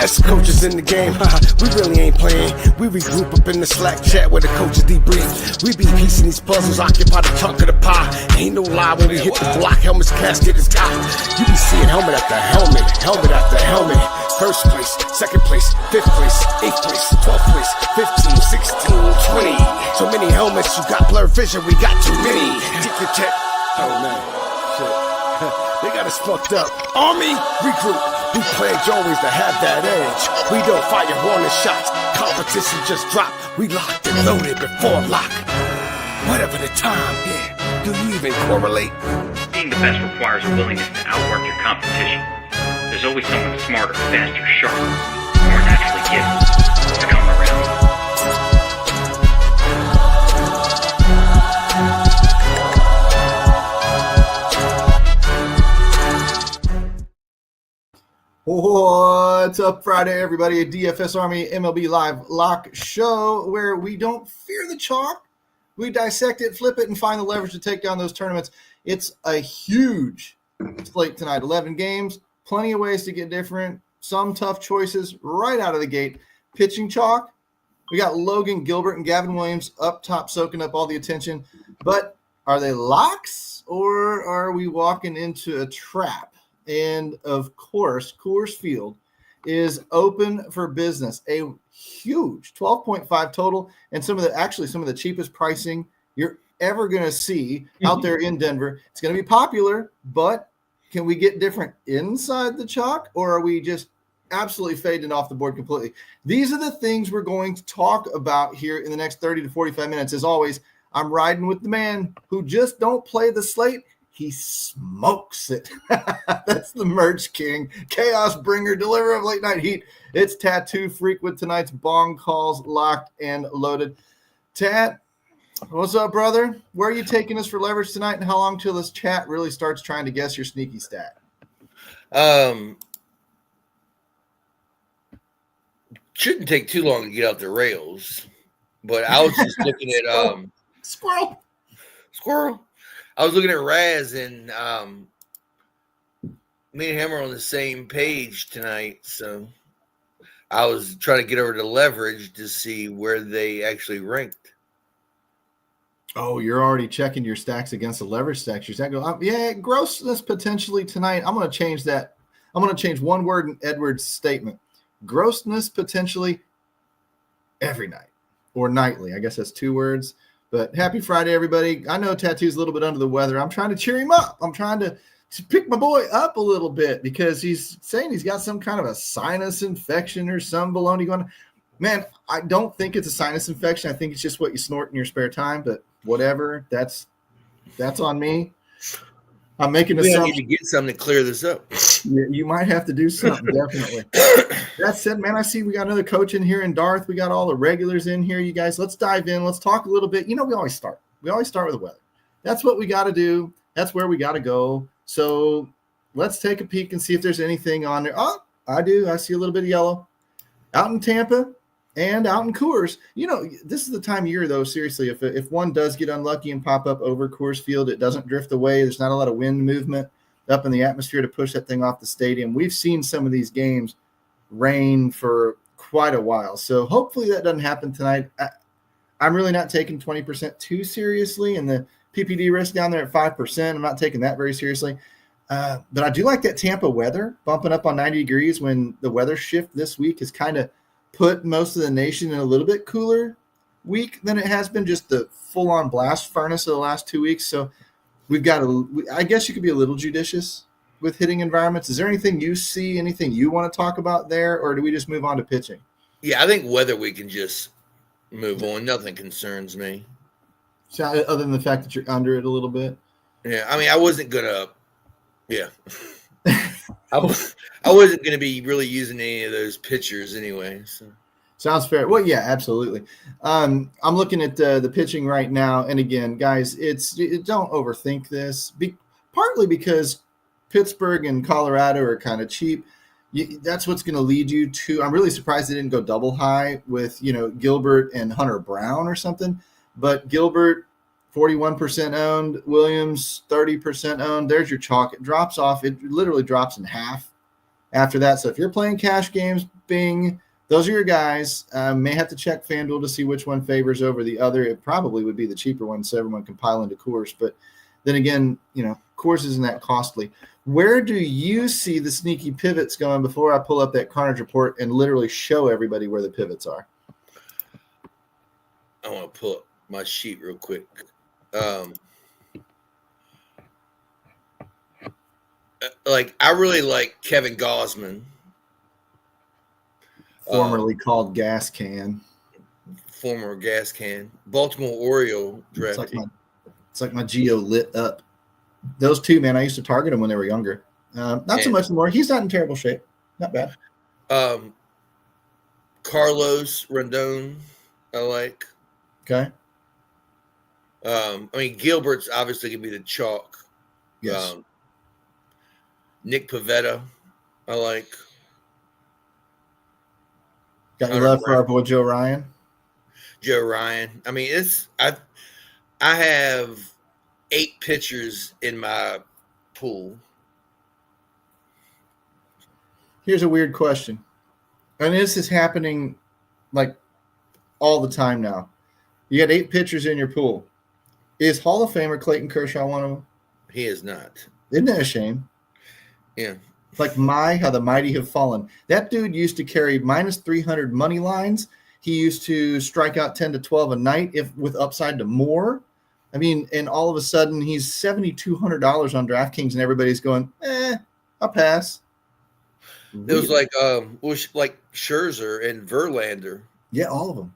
Best coaches in the game, we really ain't playing. We regroup up in the Slack chat where the coaches debrief. We be piecing these puzzles, occupy the chunk of the pie. Ain't no lie when we hit the block, helmets casket is got. You be seeing helmet after helmet, helmet after helmet. First place, second place, fifth place, eighth place, 12th place, 15, 16, 20. So many helmets, you got blurred vision, we got too many. Get your check. Oh man, shit. They got us fucked up. Army, regroup. We pledge always to have that edge. We don't fire warning shots. Competition just dropped. We locked and loaded before lock. Whatever the time, yeah. Do you even correlate? Being the best requires a willingness to outwork your competition. There's always someone smarter, faster, sharper, more naturally gifted to come around. What's up, Friday, everybody? A DFS Army MLB Live Lock Show where we don't fear the chalk. We dissect it, flip it, and find the leverage to take down those tournaments. It's a huge slate tonight. 11 games, plenty of ways to get different. Some tough choices right out of the gate. Pitching chalk, we got Logan Gilbert and Gavin Williams up top soaking up all the attention. But are they locks or are we walking into a trap? And, of course, Coors Field is open for business. A huge 12.5 total and some of the cheapest pricing you're ever going to see out there in Denver. It's going to be popular, but can we get different inside the chalk, or are we just absolutely fading off the board completely? These are the things we're going to talk about here in the next 30 to 45 minutes. As always, I'm riding with the man who just don't play the slate. He smokes it. That's the merch king, chaos bringer, deliverer of late night heat. It's Tattoo Freak with tonight's bong calls locked and loaded. Tat, what's up, brother? Where are you taking us for leverage tonight, and how long till this chat really starts trying to guess your sneaky stat? Shouldn't take too long to get out the rails, but I was just looking at Squirrel. I was looking at Raz, and me and him are on the same page tonight, so I was trying to get over to leverage to see where they actually ranked. Oh, you're already checking your stacks against the leverage stacks. Your stack go, yeah, grossness potentially tonight. I'm going to change that. I'm going to change one word in Edward's statement. Grossness potentially every night or nightly. I guess that's two words. But happy Friday, everybody. I know Tattoo's a little bit under the weather. I'm trying to cheer him up. I'm trying to pick my boy up a little bit because he's saying he's got some kind of a sinus infection or some baloney going on. Man, I don't think it's a sinus infection. I think it's just what you snort in your spare time. But whatever, that's on me. I'm making I need to get something to clear this up. You might have to do something, definitely. That said, man, I see we got another coach in here in Darth. We got all the regulars in here, you guys. Let's dive in. Let's talk a little bit. We always start. We always start with the weather. That's what we got to do. That's where we got to go. So let's take a peek and see if there's anything on there. Oh, I do. I see a little bit of yellow. Out in Tampa and out in Coors. This is the time of year, though, seriously. If one does get unlucky and pop up over Coors Field, it doesn't drift away. There's not a lot of wind movement up in the atmosphere to push that thing off the stadium. We've seen some of these games rain for quite a while. So hopefully that doesn't happen tonight. I'm really not taking 20% too seriously, and the PPD risk down there at 5%. I'm not taking that very seriously. But I do like that Tampa weather bumping up on 90 degrees when the weather shift this week has kind of put most of the nation in a little bit cooler week than it has been just the full-on blast furnace of the last 2 weeks. So we've got I guess you could be a little judicious with hitting environments. Is there anything you see, anything you want to talk about there, or do we just move on to pitching? Yeah, I think weather we can just move on. Nothing concerns me. So, other than the fact that you're under it a little bit? Yeah, I mean, I wasn't going to – yeah. I wasn't going to be really using any of those pitchers anyway. So. Sounds fair. Well, yeah, absolutely. I'm looking at the pitching right now, and again, guys, don't overthink this. Partly because Pittsburgh and Colorado are kind of cheap. That's what's going to lead you to. I'm really surprised they didn't go double high with Gilbert and Hunter Brown or something. But Gilbert, 41% owned. Williams, 30% owned. There's your chalk. It drops off. It literally drops in half after that. So if you're playing cash games, bing, those are your guys. May have to check FanDuel to see which one favors over the other. It probably would be the cheaper one so everyone can pile into Coors. But then again, Coors isn't that costly. Where do you see the sneaky pivots going before I pull up that Carnage report and literally show everybody where the pivots are? I want to pull up my sheet real quick. I really like Kevin Gosman. Formerly called Gas Can. Former Gas Can. Baltimore Oriole draft. It's like my Geo lit up. Those two, man, I used to target them when they were younger. Not so much anymore. He's not in terrible shape. Not bad. Carlos Rendon, I like. Okay. Gilbert's obviously going to be the chalk. Yes. Nick Pivetta, I like. Got your love for our boy Joe Ryan? Joe Ryan. I have 8 pitchers in my pool. Here's a weird question. And this is happening all the time now. You got 8 pitchers in your pool. Is Hall of Famer Clayton Kershaw one of them? He is not. Isn't that a shame? Yeah. How the mighty have fallen. That dude used to carry minus 300 money lines. He used to strike out 10 to 12 a night with upside to more. And all of a sudden he's $7,200 on DraftKings and everybody's going, I'll pass. It was like Scherzer and Verlander. Yeah, all of them.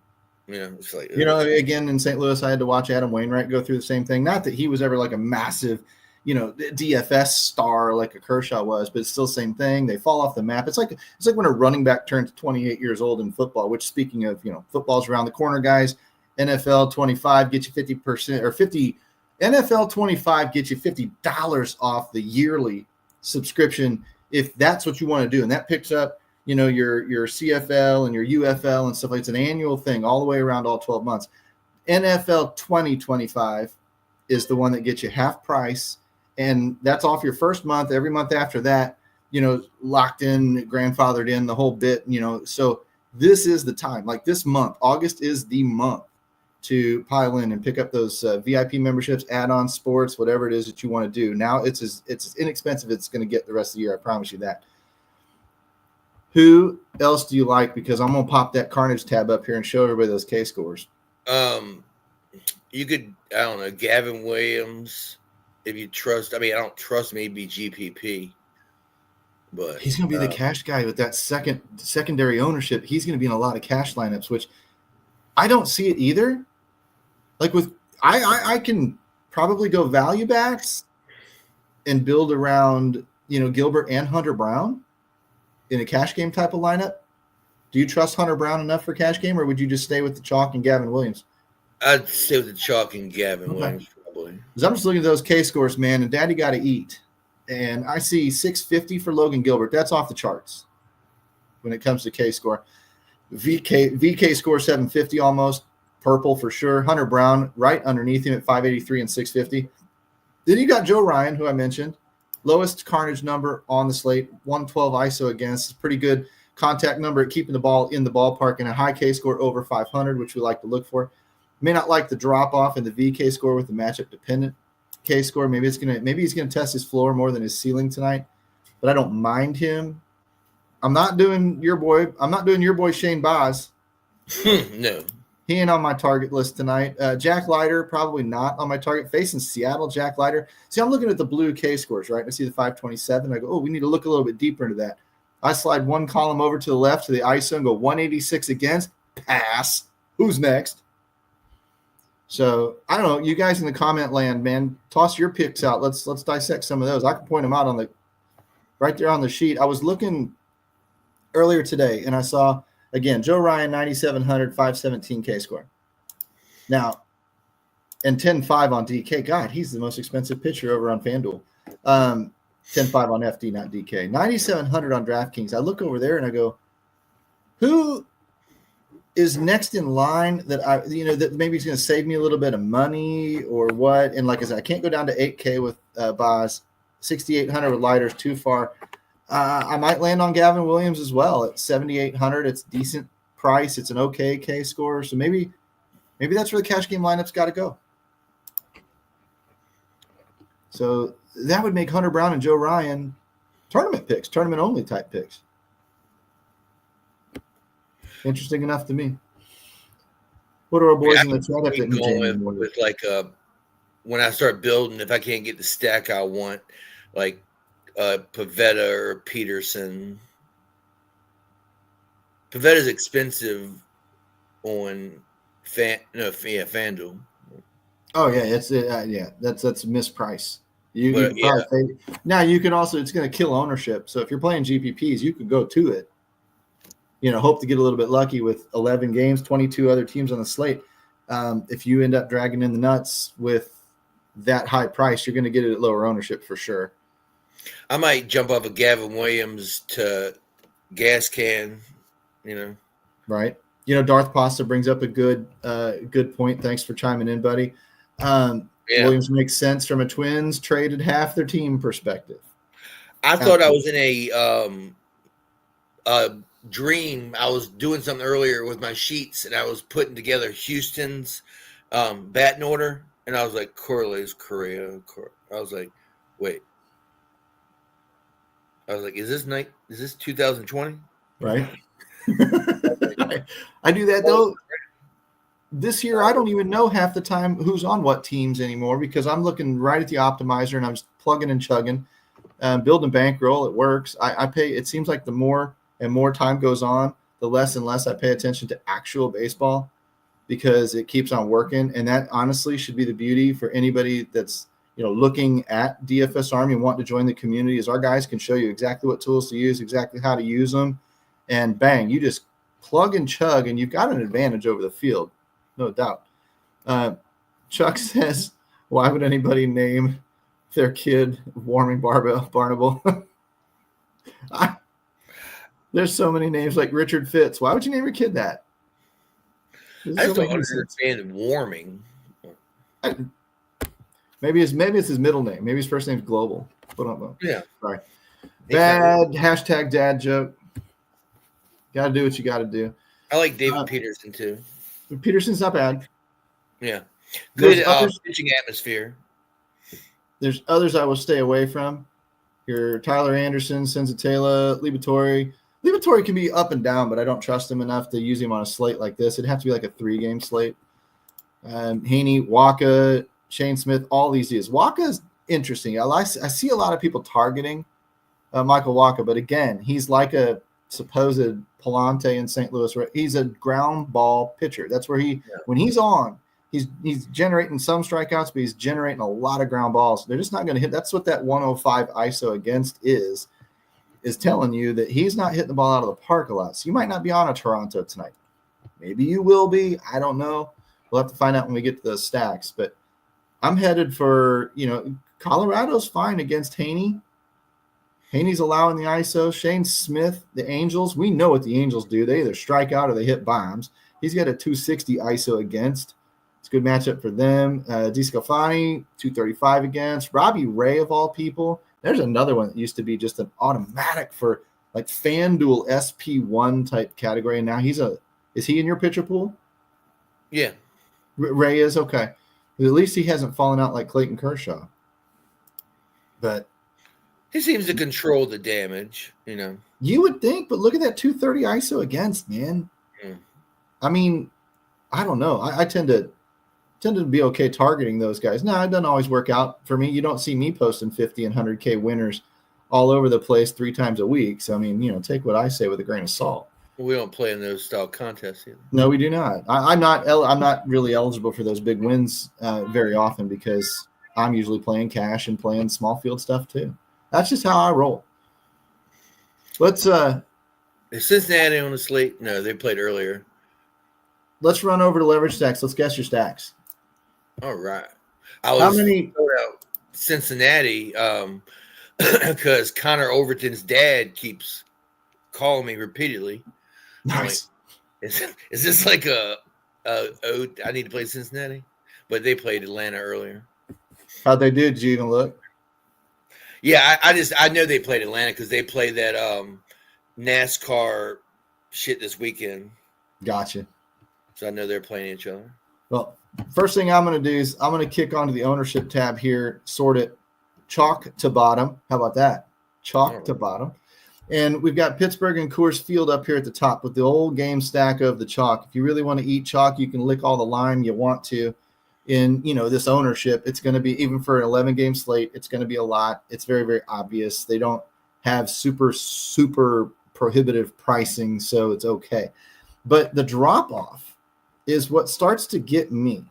Yeah, it's like again in St. Louis, I had to watch Adam Wainwright go through the same thing. Not that he was ever like a massive, DFS star like a Kershaw was, but it's still the same thing. They fall off the map. It's like when a running back turns 28 years old in football. Which, speaking of, football's around the corner, guys. NFL 25 gets you 50% or 50. NFL 25 gets you $50 off the yearly subscription if that's what you want to do, and that picks up. Your CFL and your UFL and stuff like it's an annual thing all the way around all 12 months. NFL 2025 is the one that gets you half price, and that's off your first month. Every month after that, locked in, grandfathered in, the whole bit, So this is the time. Like this month, August is the month to pile in and pick up those VIP memberships, add-on sports, whatever it is that you want to do. Now it's as inexpensive as it's going to get the rest of the year. I promise you that. Who else do you like? Because I'm going to pop that Carnage tab up here and show everybody those K scores. You could, I don't know, Gavin Williams, if you trust. I don't trust maybe GPP, but he's going to be the cash guy with that secondary ownership. He's going to be in a lot of cash lineups, which I don't see it either. I can probably go value backs and build around, Gilbert and Hunter Brown in a cash game type of lineup. Do you trust Hunter Brown enough for cash game, or would you just stay with the chalk and Gavin Williams? I'd stay with the chalk and Gavin Williams probably. Because I'm just looking at those K scores, man, and Daddy got to eat. And I see 650 for Logan Gilbert. That's off the charts when it comes to K score. VK score 750 almost. Purple for sure. Hunter Brown right underneath him at 583 and 650. Then you got Joe Ryan, who I mentioned. Lowest Carnage number on the slate, 112 ISO against. Pretty good contact number at keeping the ball in the ballpark, and a high K score over 500, which we like to look for. May not like the drop off in the VK score with the matchup dependent K score. Maybe he's gonna test his floor more than his ceiling tonight, but I don't mind him. I'm not doing your boy Shane Baz. No. He ain't on my target list tonight. Jack Leiter, probably not on my target. Facing Seattle, Jack Leiter. See, I'm looking at the blue K scores, right? I see the 527. I go, we need to look a little bit deeper into that. I slide one column over to the left to the ISO and go 186 against. Pass. Who's next? So, I don't know. You guys in the comment land, man, toss your picks out. Let's dissect some of those. I can point them out right there on the sheet. I was looking earlier today, and I saw – again, Joe Ryan, 9,700, 517 K score. Now, and 10.5 on DK. God, he's the most expensive pitcher over on FanDuel. 10.5 on FD, not DK. 9,700 on DraftKings. I look over there and I go, who is next in line that that maybe is going to save me a little bit of money or what? And like I said, I can't go down to 8K with Boz. 6,800 with Lighters, too far. I might land on Gavin Williams as well at 7,800. It's decent price. It's an okay K score. So maybe that's where the cash game lineup's got to go. So that would make Hunter Brown and Joe Ryan tournament picks, tournament only type picks. Interesting enough to me. What are our boys in the chat up at going with like when I start building, if I can't get the stack I want, like Pavetta or Peterson. Pavetta's expensive on FanDuel. Oh yeah, it's that's a misprice. Now you can also, it's going to kill ownership. So if you're playing GPPs, you could go to it. Hope to get a little bit lucky with 11 games, 22 other teams on the slate. If you end up dragging in the nuts with that high price, you're going to get it at lower ownership for sure. I might jump off of Gavin Williams to gas can, Right. Darth Pasta brings up a good point. Thanks for chiming in, buddy. Williams makes sense from a Twins traded half their team perspective. I thought I was in a dream. I was doing something earlier with my sheets, and I was putting together Houston's batting order, and I was like, Corley's Correa. I was like, wait. I was like, is this 2020? Right. I do that though. This year, I don't even know half the time who's on what teams anymore because I'm looking right at the optimizer and I'm just plugging and chugging, building bankroll. It works. I pay. It seems like the more and more time goes on, the less and less I pay attention to actual baseball because it keeps on working. And that honestly should be the beauty for anybody that's looking at DFS Army and wanting to join the community. Is our guys can show you exactly what tools to use, exactly how to use them, and bang, you just plug and chug, and you've got an advantage over the field. No doubt. Chuck says, why would anybody name their kid Warming Barnable? There's so many names like Richard Fitz. Why would you name your kid that? I just don't understand warming. Maybe it's his middle name. Maybe his first name's Global. But I don't know. Yeah. Sorry. Bad hashtag dad joke. Got to do what you got to do. I like David Peterson too. Peterson's not bad. Yeah. Good pitching atmosphere. There's others I will stay away from. Your Tyler Anderson, Senzatela, Liberatore. Liberatore can be up and down, but I don't trust him enough to use him on a slate like this. It'd have to be like a 3-game slate. Haney, Waka, Shane Smith, all these dudes. Waka's interesting. I see a lot of people targeting Michael Waka, but again, he's like a supposed Palante in St. Louis. He's a ground ball pitcher. That's where when he's on, he's generating some strikeouts, but he's generating a lot of ground balls. They're just not going to hit. That's what that 105 ISO against is telling you that he's not hitting the ball out of the park a lot. So you might not be on a Toronto tonight. Maybe you will be. I don't know. We'll have to find out when we get to the stacks. But I'm headed for, Colorado's fine against Haney. Haney's allowing the ISO. Shane Smith, the Angels, we know what the Angels do. They either strike out or they hit bombs. He's got a 260 ISO against. It's a good matchup for them. DeScalfani, 235 against. Robbie Ray, of all people. There's another one that used to be just an automatic for like FanDuel SP1 type category. And now is he in your pitcher pool? Yeah. Ray is? Okay. At least he hasn't fallen out like Clayton Kershaw. But he seems to control the damage, You would think, but look at that 230 ISO against, man. Mm. I mean, I don't know. I tend to be okay targeting those guys. No, it doesn't always work out for me. You don't see me posting 50 and 100K winners all over the place 3 times a week. So, I mean, take what I say with a grain of salt. We don't play in those style contests either. No, we do not. I'm not really eligible for those big wins very often because I'm usually playing cash and playing small field stuff too. That's just how I roll. Let's Is Cincinnati on the slate? No, they played earlier. Let's run over to leverage stacks. Let's guess your stacks. All right. How many? Cincinnati, because Connor Overton's dad keeps calling me repeatedly. Nice. Like, is this like a I need to play Cincinnati? But they played Atlanta earlier. How'd they do? Did you even look? Yeah, I know they played Atlanta because they played that NASCAR shit this weekend. Gotcha. So I know they're playing each other. Well, first thing I'm going to do is I'm going to kick onto the ownership tab here, sort it chalk to bottom. How about that? Chalk to bottom. And we've got Pittsburgh and Coors Field up here at the top with the old game stack of the chalk. If you really want to eat chalk, you can lick all the lime you want to. In this ownership, it's going to be, even for an 11-game slate, it's going to be a lot. It's very, very obvious. They don't have super prohibitive pricing, so it's okay. But the drop-off is what starts to get me,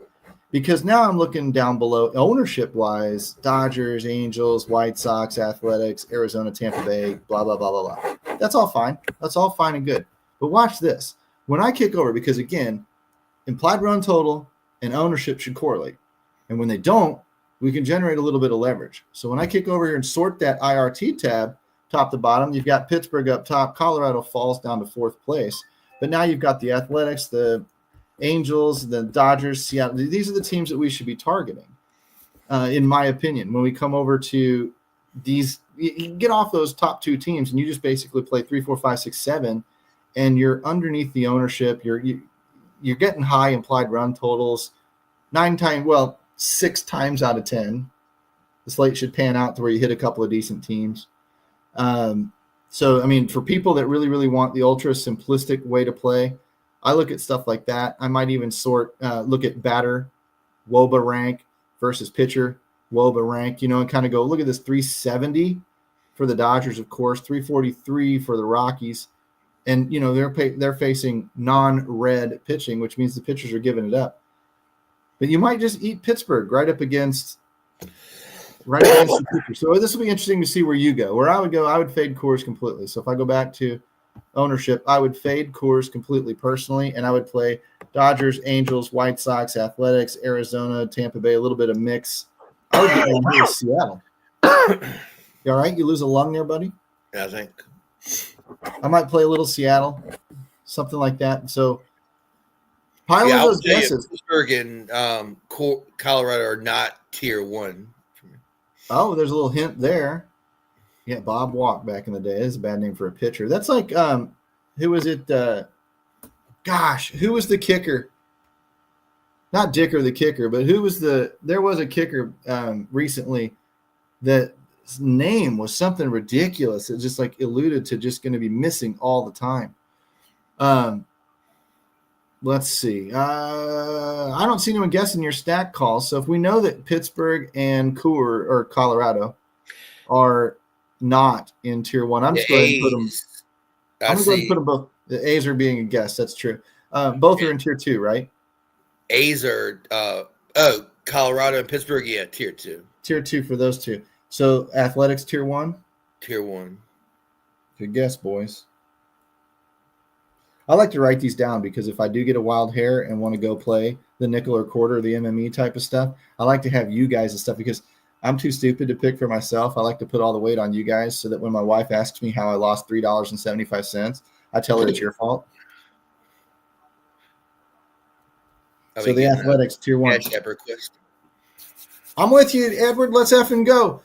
because now I'm looking down below ownership-wise, Dodgers, Angels, White Sox, Athletics, Arizona, Tampa Bay, blah, blah, blah, blah, blah. That's all fine. That's all fine and good. But watch this. When I kick over, because, again, implied run total and ownership should correlate. And when they don't, we can generate a little bit of leverage. So when I kick over here and sort that IRT tab, top to bottom, you've got Pittsburgh up top. Colorado falls down to 4th place. But now you've got the Athletics, the Angels, the Dodgers, Seattle. These are the teams that we should be targeting, in my opinion. When we come over to these, you get off those top 2 teams and you just basically play 3, 4, 5, 6, 7, and you're underneath the ownership. You're getting high implied run totals 6 times out of 10. The slate should pan out to where you hit a couple of decent teams. So, I mean, for people that really, really want the ultra simplistic way to play, I look at stuff like that. I might even look at batter, WOBA rank versus pitcher, WOBA rank, and kind of go, look at this 370 for the Dodgers, of course, 343 for the Rockies. And, they're facing non-red pitching, which means the pitchers are giving it up. But you might just eat Pittsburgh right against the pitcher. So this will be interesting to see where you go. Where I would go, I would fade Coors completely. So if I go back to ownership, I would fade Coors completely personally, and I would play Dodgers, Angels, White Sox, Athletics, Arizona, Tampa Bay, a little bit of mix. I would get down here to Seattle. You all right? You lose a lung there, buddy? Yeah, I think. I might play a little Seattle, something like that. So pile of those guesses. Pittsburgh and Colorado are not tier 1. Oh, there's a little hint there. Yeah, Bob Walk back in the day. That's a bad name for a pitcher. That's like, who was it? Who was the kicker? Not Dicker the kicker, but there was a kicker recently that his name was something ridiculous. It just like alluded to just going to be missing all the time. Let's see. I don't see anyone guessing your stack calls. So if we know that Pittsburgh and Colorado are not in tier 1, I'm just going to put them. I'm going to put them both. The A's are being a guess. That's true. Both are in tier 2, right? A's are Colorado and Pittsburgh. Yeah, tier 2. Tier 2 for those two. So Athletics tier 1. Tier 1. Good guess, boys. I like to write these down because if I do get a wild hair and want to go play the nickel or quarter, the MME type of stuff, I like to have you guys and stuff because I'm too stupid to pick for myself. I like to put all the weight on you guys so that when my wife asks me how I lost $3.75, I tell her it's your fault. So the Athletics tier 1. I'm with you, Edward. Let's effing go.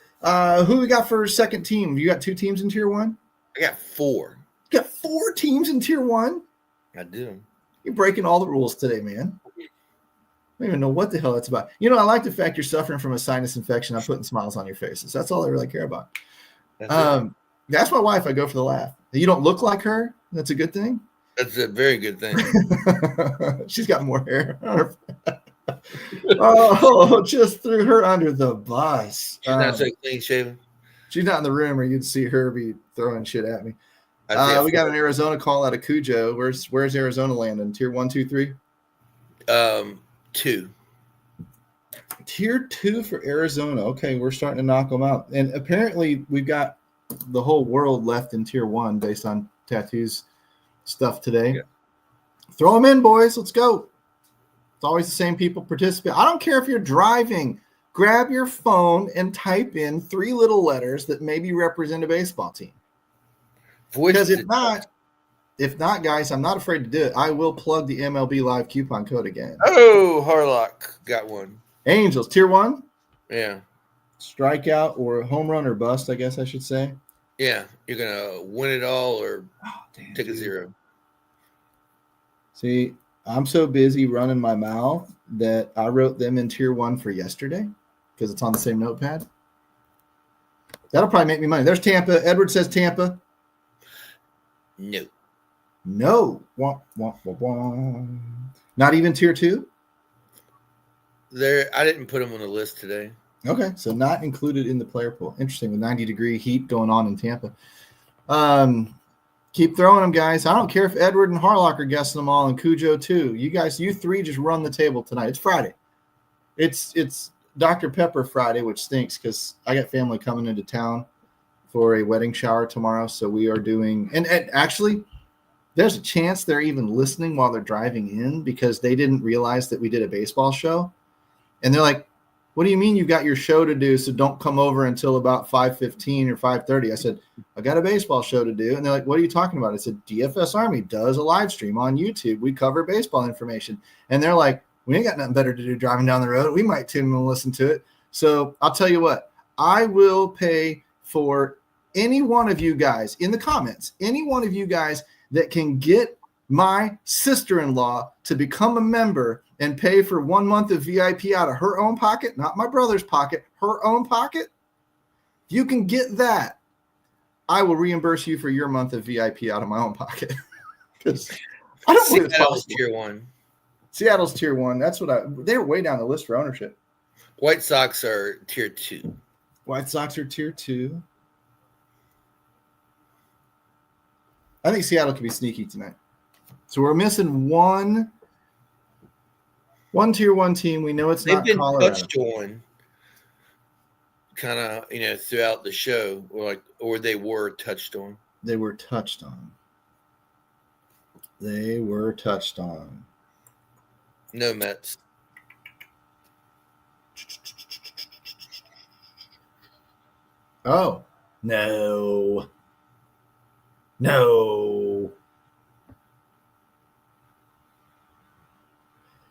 Who we got for second team? You got 2 teams in tier 1? I got 4. You got 4 teams in tier 1? I do. You're breaking all the rules today, man. I don't even know what the hell that's about. I like the fact you're suffering from a sinus infection. I'm putting smiles on your faces. That's all I really care about. That's my wife. I go for the laugh. You don't look like her. That's a good thing. That's a very good thing. She's got more hair. Oh, just threw her under the bus. She's not so clean shaven. She's not in the room, or you'd see her be throwing shit at me. We got an Arizona call out of Cujo. Where's Arizona landing? Tier 1, 2, 3? 2. Tier 2 for Arizona. Okay, we're starting to knock them out. And apparently we've got the whole world left in tier 1 based on Tattoo's stuff today. Yeah. Throw them in, boys. Let's go. It's always the same people participate. I don't care if you're driving. Grab your phone and type in 3 little letters that maybe represent a baseball team. Because if not, guys, I'm not afraid to do it. I will plug the MLB Live coupon code again. Oh, Harlock got one. Angels, tier 1? Yeah. strikeout or home run or bust, I guess I should say. Yeah, you're gonna win it all or Damn, take a dude. 0. See, I'm so busy running my mouth that I wrote them in tier 1 for yesterday because it's on the same notepad. That'll probably make me money. There's Tampa. Edward says Tampa. No. No. Wah, wah, wah, wah. Not even tier 2? I didn't put them on the list today. Okay, so not included in the player pool. Interesting, with 90-degree heat going on in Tampa. Keep throwing them, guys. I don't care if Edward and Harlock are guessing them all, and Cujo too. You three just run the table tonight. It's Friday. It's Dr. Pepper Friday, which stinks because I got family coming into town for a wedding shower tomorrow. So we are doing, and actually, there's a chance they're even listening while they're driving in because they didn't realize that we did a baseball show. And they're like, what do you mean you got your show to do, so don't come over until about 5:15 or 5:30? I said, I got a baseball show to do. And they're like, what are you talking about? I said, DFS Army does a live stream on YouTube. We cover baseball information. And they're like, we ain't got nothing better to do driving down the road. We might tune in and listen to it. So I'll tell you what, I will pay for any one of you guys in the comments, any one of you guys that can get my sister-in-law to become a member and pay for 1 month of VIP out of her own pocket, not my brother's pocket, her own pocket. If you can get that, I will reimburse you for your month of VIP out of my own pocket. Because I don't believe it's possible. Tier 1. Seattle's tier 1. That's what they're way down the list for ownership. White Sox are tier 2. White Sox are tier 2. I think Seattle could be sneaky tonight. So we're missing one tier 1 team. We know it's not Colorado. They've been touched on kind of, throughout the show, or they were touched on. They were touched on. No Mets. Oh, no.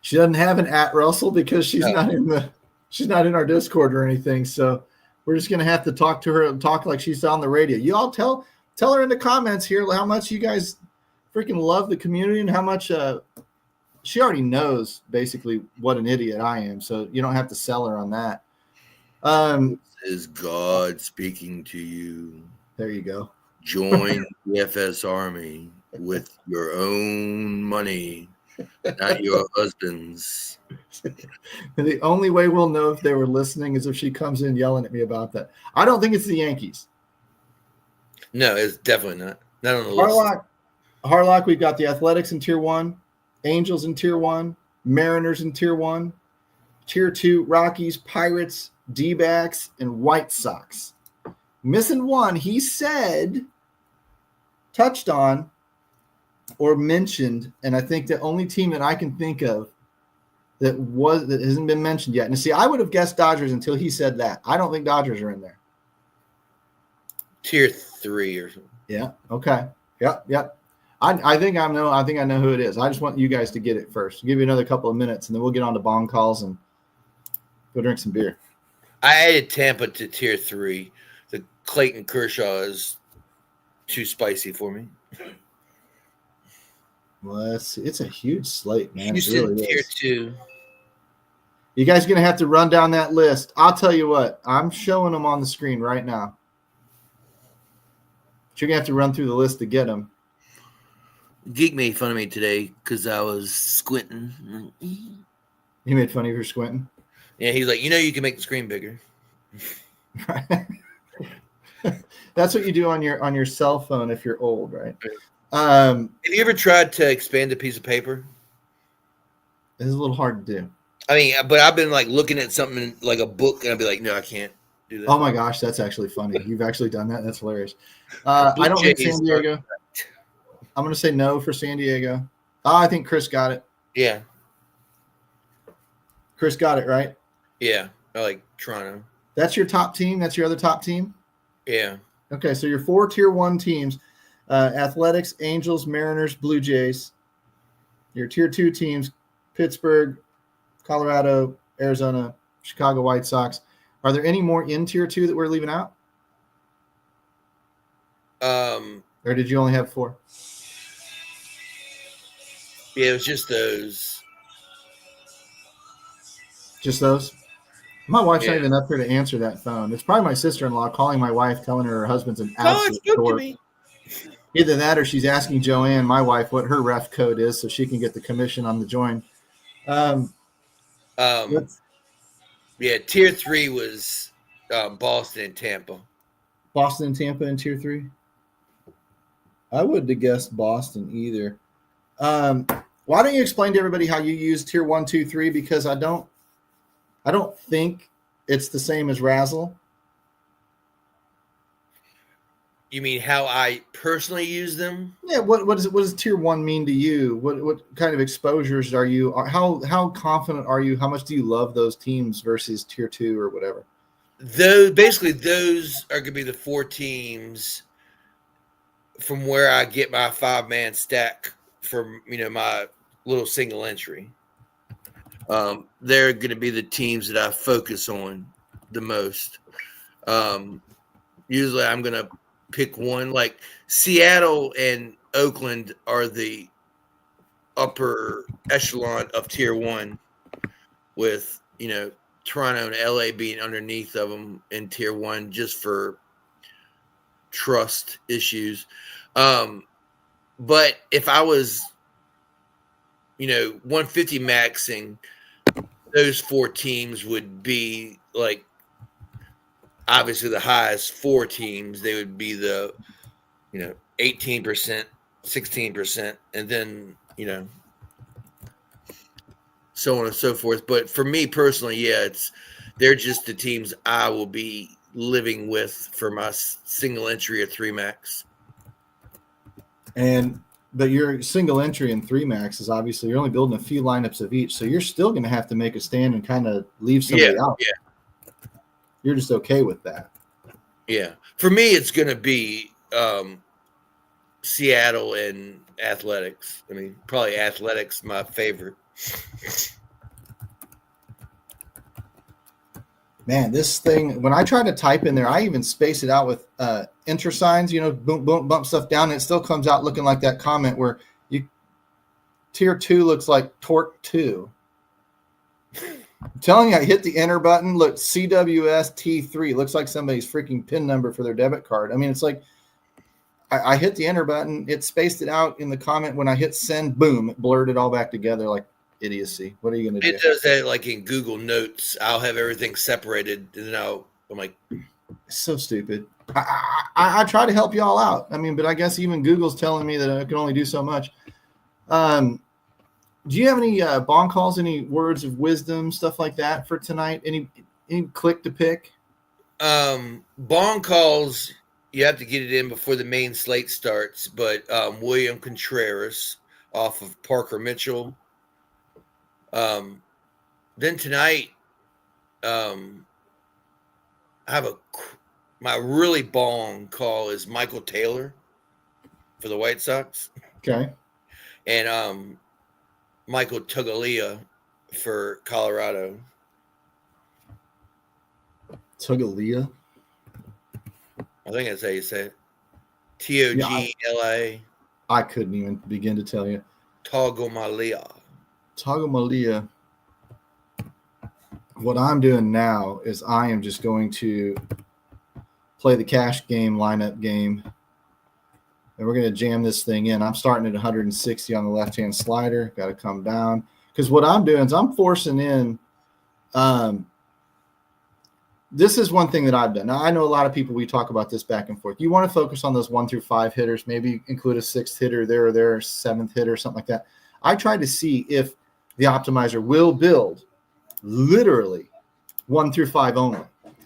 She doesn't have an @ Russell because she's not in our Discord or anything. So we're just gonna have to talk to her and talk like she's on the radio. You all tell her in the comments here how much you guys freaking love the community and how much she already knows basically what an idiot I am. So you don't have to sell her on that. Is God speaking to you? There you go. Join the FS Army with your own money, not your husband's. And the only way we'll know if they were listening is if she comes in yelling at me about that. I don't think it's the Yankees. No, it's definitely not. Not on the list. Harlock, we've got the Athletics in tier 1, Angels in tier 1, Mariners in tier 1, tier 2, Rockies, Pirates, D-backs, and White Sox. Missing one, he said, touched on or mentioned, and I think the only team that I can think of that hasn't been mentioned yet. And see, I would have guessed Dodgers until he said that. I don't think Dodgers are in there. Tier 3 or something. Yeah. Okay. Yep. I think I know who it is. I just want you guys to get it first. I'll give you another couple of minutes, and then we'll get on to bong calls and go drink some beer. I added Tampa to tier 3. The Clayton Kershaw is too spicy for me. Well, it's a huge slate, man. Houston, really tier is. 2. You guys are going to have to run down that list. I'll tell you what. I'm showing them on the screen right now. But you're going to have to run through the list to get them. Geek made fun of me today because I was squinting. He made fun of you for squinting? Yeah, he's like, you can make the screen bigger. That's what you do on your cell phone if you're old, right? Have you ever tried to expand a piece of paper? It's a little hard to do. I mean, but I've been looking at something like a book, and I'll be like, no, I can't do that. Oh my gosh, that's actually funny. You've actually done that. That's hilarious. I don't think San Diego. I'm going to say no for San Diego. Oh, I think Chris got it. Yeah. Chris got it, right? Yeah. I like Toronto. That's your top team? That's your other top team? Yeah. Okay, so your 4 tier 1 teams, Athletics, Angels, Mariners, Blue Jays. Your tier 2 teams, Pittsburgh, Colorado, Arizona, Chicago White Sox, Are there any more in tier 2 that we're leaving out? Or did you only have 4? Yeah, it was just those. Just those? My wife's not Yeah. even up here to answer that phone. It's probably my sister-in-law calling my wife, telling her husband's an Oh, absolute spoke to dork. me. Either that or she's asking Joanne, my wife, what her ref code is so she can get the commission on the join. Yeah, tier 3 was Boston and Tampa. Boston and Tampa in tier 3? I wouldn't have guessed Boston either. Why don't you explain to everybody how you use tier 1, 2, 3? Because I don't think it's the same as Razzle. You mean how I personally use them? Yeah. What does tier 1 mean to you? What kind of exposures are you? How confident are you? How much do you love those teams versus tier 2 or whatever? Those are going to be the 4 teams from where I get my 5-man stack from my little single entry. They're going to be the teams that I focus on the most. Usually I'm going to pick one. Like Seattle and Oakland are the upper echelon of tier 1, with Toronto and LA being underneath of them in tier 1 just for trust issues. But if I was 150 maxing, those 4 teams would be like obviously the highest 4 teams. They would be the 18%, 16%, and then so on and so forth. But for me personally, yeah, they're just the teams I will be living with for my single entry at 3 max. But your single entry in 3 max is obviously you're only building a few lineups of each, so you're still going to have to make a stand and kind of leave somebody out. Yeah. You're just okay with that. Yeah. For me, it's going to be Seattle and Athletics. I mean, probably Athletics my favorite. Man, this thing, when I try to type in there, I even space it out with enter signs, boom, boom, bump stuff down, and it still comes out looking like that comment where tier 2 looks like torque 2. I'm telling you, I hit the enter button. Look, CWS T3 looks like somebody's freaking PIN number for their debit card. I mean, it's like I hit the enter button. It spaced it out in the comment. When I hit send, boom, it blurred it all back together like idiocy. What are you going to do? It does that like in Google Notes. I'll have everything separated, and then I'm like, it's so stupid. I try to help you all out. I mean, but I guess even Google's telling me that I can only do so much. Do you have any bong calls, any words of wisdom, stuff like that for tonight? Any click to pick? Bong calls, you have to get it in before the main slate starts, but William Contreras off of Parker Mitchell. Then tonight, my really bong call is Michael Taylor for the White Sox. Okay. And Michael Tugalia for Colorado. Tugalia? I think that's how you say it. Togla. I couldn't even begin to tell you. Tagomalia. What I'm doing now is I am just going to play the cash game, lineup game, and we're going to jam this thing in. I'm starting at 160 on the left-hand slider. Got to come down. Because what I'm doing is I'm forcing in this is one thing that I've done. Now, I know a lot of people, we talk about this back and forth. You want to focus on those 1 through 5 hitters, maybe include a 6th hitter there or there, 7th hitter, something like that. I try to see if the optimizer will build literally 1 through 5 only.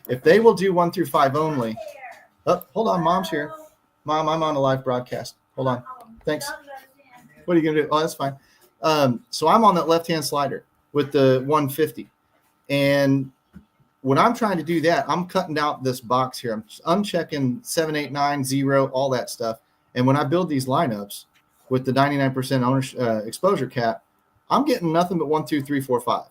If they will do 1 through 5 only. Oh, hold on, Mom's here. Mom, I'm on a live broadcast. Hold on. Thanks. What are you going to do? Oh, that's fine. So I'm on that left-hand slider with the 150. And when I'm trying to do that, I'm cutting out this box here. I'm unchecking 7, 8, 9, 0, all that stuff. And when I build these lineups with the 99% ownership exposure cap, I'm getting nothing but 1, 2, 3, 4, 5.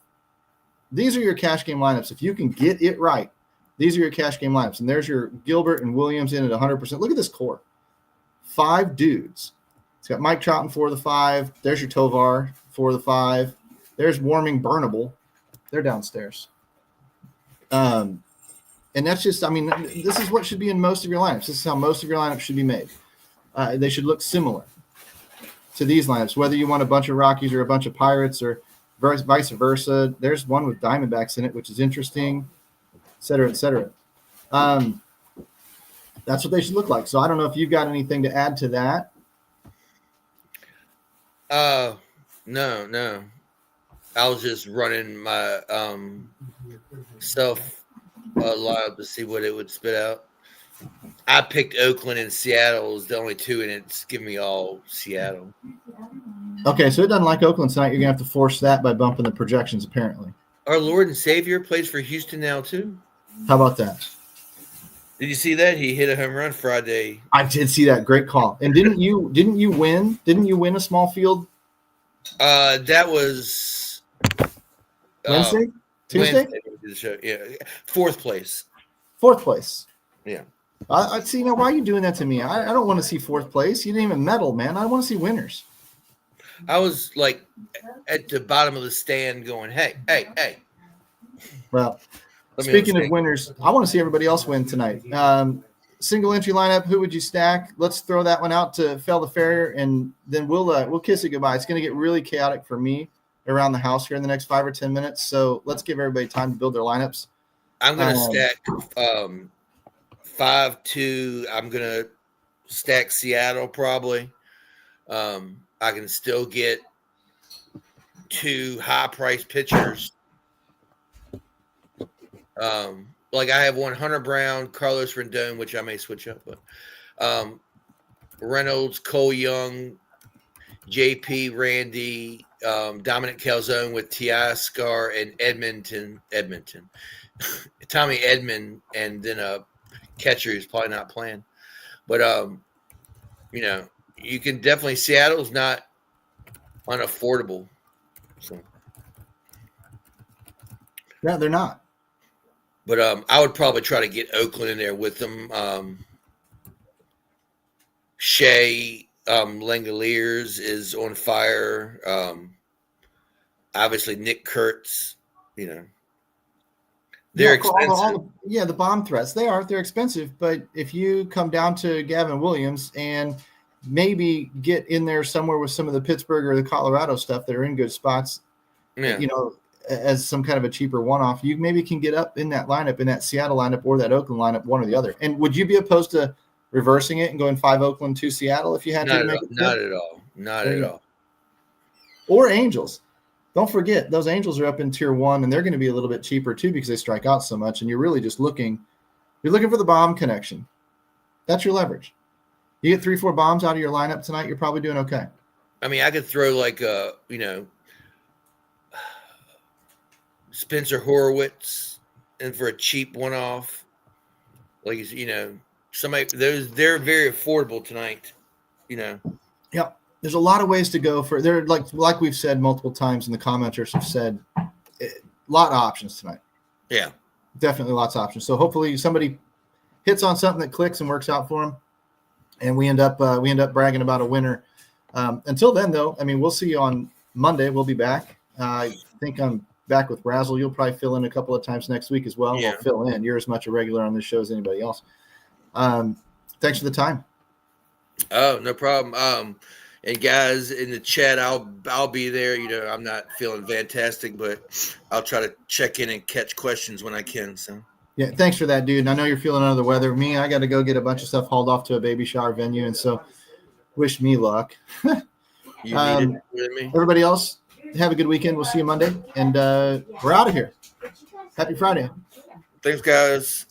These are your cash game lineups. If you can get it right, These are your cash game lineups. And there's your Gilbert and Williams in at 100%. Look at this core. 5 dudes. It's got Mike Trout in 4 of the 5. There's your Tovar, 4 of the 5. There's Warming Burnable. They're downstairs. And that's just, I mean, this is what should be in most of your lineups. This is how most of your lineups should be made. They should look similar to these lineups, whether you want a bunch of Rockies or a bunch of Pirates or vice versa. There's one with Diamondbacks in it, which is interesting, et cetera, et cetera. That's what they should look like. So I don't know if you've got anything to add to that. No. I was just running my self lineup to see what it would spit out. I picked Oakland and Seattle as the only 2, and it's giving me all Seattle. Okay, so it doesn't like Oakland tonight. You're going to have to force that by bumping the projections, apparently. Our Lord and Savior plays for Houston now, too. How about that? Did you see that? He hit a home run Friday. I did see that. Great call. And didn't you win? Didn't you win a small field? That was Wednesday? Tuesday? Wednesday, yeah. 4th place. 4th place. Yeah. I see. Now, why are you doing that to me? I don't want to see 4th place. You didn't even medal, man. I want to see winners. I was like at the bottom of the stand going, hey. Well, speaking of winners, I want to see everybody else win tonight. Single entry lineup, who would you stack? Let's throw that one out to Fel the Farrier, and then we'll kiss it goodbye. It's going to get really chaotic for me around the house here in the next 5 or 10 minutes. So let's give everybody time to build their lineups. I'm going to stack 5-2. I'm going to stack Seattle probably. I can still get 2 high-priced pitchers. Like I have 1 Hunter Brown, Carlos Rendon, which I may switch up, but Reynolds, Cole Young, JP, Randy, Dominic Calzone with T.I. Scar and Edmonton, Tommy Edmond, and then a catcher who's probably not playing. But you can definitely, Seattle's not unaffordable. So Yeah, they're not. But I would probably try to get Oakland in there with them. Shea Langoliers is on fire. Obviously, Nick Kurtz, they're expensive. The bomb threats. They're expensive. But if you come down to Gavin Williams and maybe get in there somewhere with some of the Pittsburgh or the Colorado stuff that are in good spots, as some kind of a cheaper one-off, you maybe can get up in that lineup, in that Seattle lineup or that Oakland lineup, one or the other. And would you be opposed to reversing it and going 5 Oakland, 2 Seattle if you had to make it? Not at all. Not at all. Or Angels. Don't forget, those Angels are up in tier 1, and they're going to be a little bit cheaper too because they strike out so much, and you're really just looking for the bomb connection. That's your leverage. You get 3-4 bombs out of your lineup tonight, you're probably doing okay. I mean, I could throw like Spencer Horwitz and for a cheap one-off, like somebody. They're very affordable tonight. Yep. There's a lot of ways to go for. They're like we've said multiple times, and the commenters have said, a lot of options tonight. Yeah, definitely lots of options. So hopefully somebody hits on something that clicks and works out for them, and we end up bragging about a winner. Until then, though, I mean, we'll see you on Monday. We'll be back. I think I'm back with Razzle. You'll probably fill in a couple of times next week as well. Yeah. We'll fill in. You're as much a regular on this show as anybody else. Thanks for the time. Oh, no problem. And guys in the chat, I'll be there. I'm not feeling fantastic, but I'll try to check in and catch questions when I can. So yeah, thanks for that, dude. And I know you're feeling under the weather. Me, I got to go get a bunch of stuff hauled off to a baby shower venue, and so wish me luck. You need it with me. Everybody else, have a good weekend. We'll see you Monday, and we're out of here. Happy Friday. Thanks, guys.